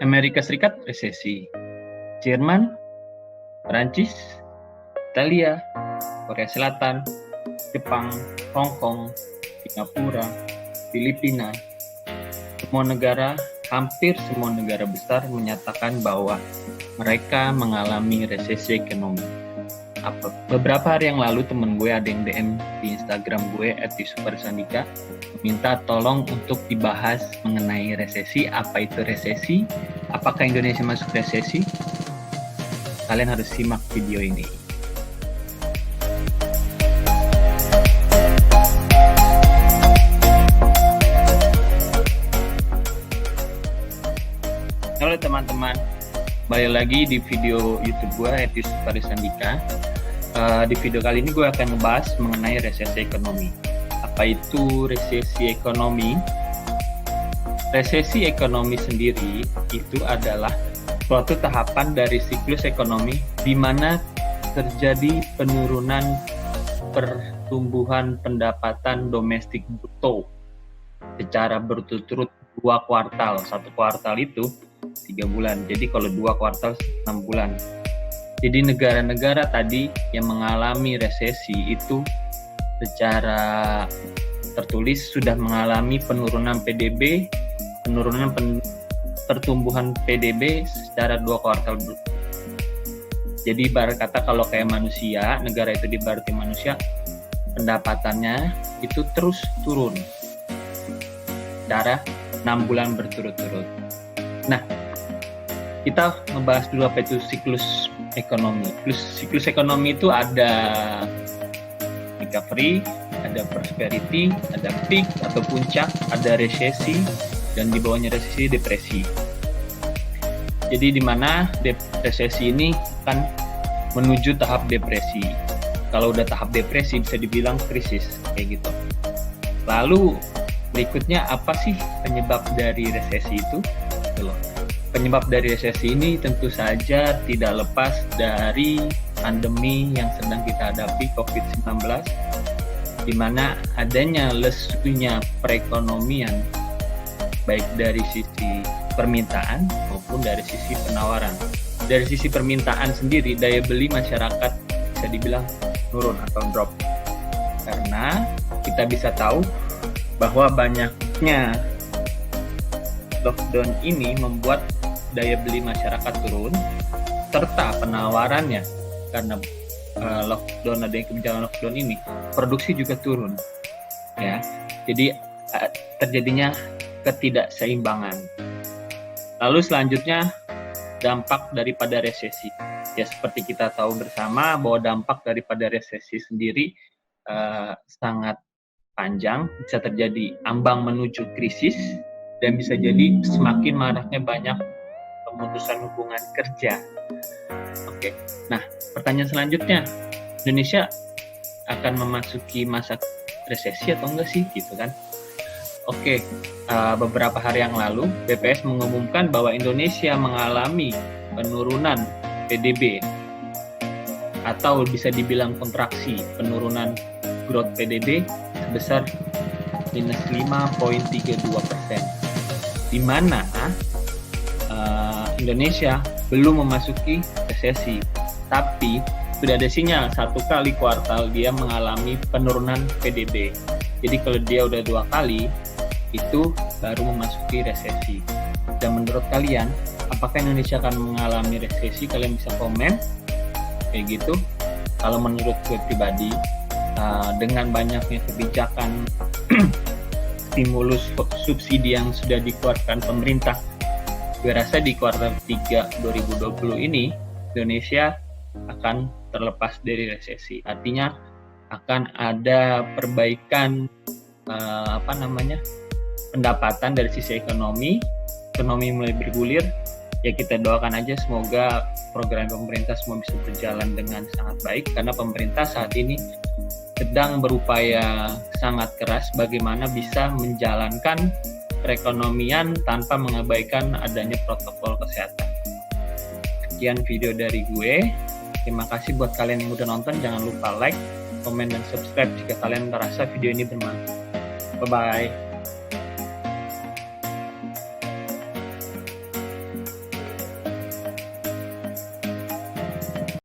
Amerika Serikat resesi, Jerman, Perancis, Italia, Korea Selatan, Jepang, Hong Kong, Singapura, Filipina, hampir semua negara besar menyatakan bahwa mereka mengalami resesi ekonomi. Beberapa hari yang lalu temen gue ada yang DM di Instagram gue @yusufarsandika minta tolong untuk dibahas mengenai resesi. Apa itu resesi? Apakah Indonesia masuk resesi? Kalian harus simak video ini. Halo teman-teman, balik lagi di video YouTube gue @yusufarsandika. Di video kali ini gue akan ngebahas mengenai resesi ekonomi. Apa itu resesi ekonomi? Resesi ekonomi sendiri itu adalah suatu tahapan dari siklus ekonomi di mana terjadi penurunan pertumbuhan pendapatan domestik bruto secara berturut-turut 2 kuartal. 1 kuartal itu 3 bulan. Jadi kalau 2 kuartal 6 bulan. Jadi negara-negara tadi yang mengalami resesi itu secara tertulis sudah mengalami penurunan PDB, pertumbuhan PDB secara 2 kuartal. Jadi ibarat kata kalau kayak manusia, negara itu diibaratkan manusia, pendapatannya itu terus turun secara 6 bulan berturut-turut. Nah, kita ngebahas dulu apa itu siklus ekonomi. Siklus ekonomi itu ada recovery, ada prosperity, ada peak atau puncak, ada resesi, dan di bawahnya resesi depresi. Jadi di mana resesi ini akan menuju tahap depresi. Kalau udah tahap depresi bisa dibilang krisis kayak gitu. Lalu berikutnya apa sih penyebab dari resesi itu? Penyebab dari resesi ini tentu saja tidak lepas dari pandemi yang sedang kita hadapi, COVID-19, di mana adanya lesunya perekonomian baik dari sisi permintaan maupun dari sisi penawaran. Dari sisi permintaan sendiri, daya beli masyarakat bisa dibilang turun atau drop. Karena kita bisa tahu bahwa banyaknya lockdown ini membuat daya beli masyarakat turun, serta penawarannya karena adanya kebijakan lockdown ini, produksi juga turun, ya. Jadi terjadinya ketidakseimbangan. Lalu selanjutnya dampak daripada resesi. Ya seperti kita tahu bersama bahwa dampak daripada resesi sendiri sangat panjang, bisa terjadi ambang menuju krisis dan bisa jadi semakin maraknya banyak pemutusan hubungan kerja. Oke. Nah, pertanyaan selanjutnya, Indonesia akan memasuki masa resesi atau enggak sih, gitu kan? Oke. Beberapa hari yang lalu, BPS mengumumkan bahwa Indonesia mengalami penurunan PDB atau bisa dibilang kontraksi, penurunan growth PDB sebesar minus 5,32%, di mana Indonesia belum memasuki resesi, tapi sudah ada sinyal 1 kali kuartal dia mengalami penurunan PDB. Jadi kalau dia udah 2 kali, itu baru memasuki resesi. Dan menurut kalian, apakah Indonesia akan mengalami resesi? Kalian bisa komen kayak gitu. Kalau menurut gue pribadi, dengan banyaknya kebijakan stimulus subsidi yang sudah dikeluarkan pemerintah, gue rasa di kuartal 3 2020 ini Indonesia akan terlepas dari resesi. Artinya akan ada perbaikan pendapatan dari sisi ekonomi mulai bergulir. Ya kita doakan aja semoga program pemerintah semua bisa berjalan dengan sangat baik, karena pemerintah saat ini sedang berupaya sangat keras bagaimana bisa menjalankan perekonomian tanpa mengabaikan adanya protokol kesehatan. Sekian video dari gue. Terima kasih buat kalian yang udah nonton. Jangan lupa like, komen, dan subscribe jika kalian merasa video ini bermanfaat. Bye-bye.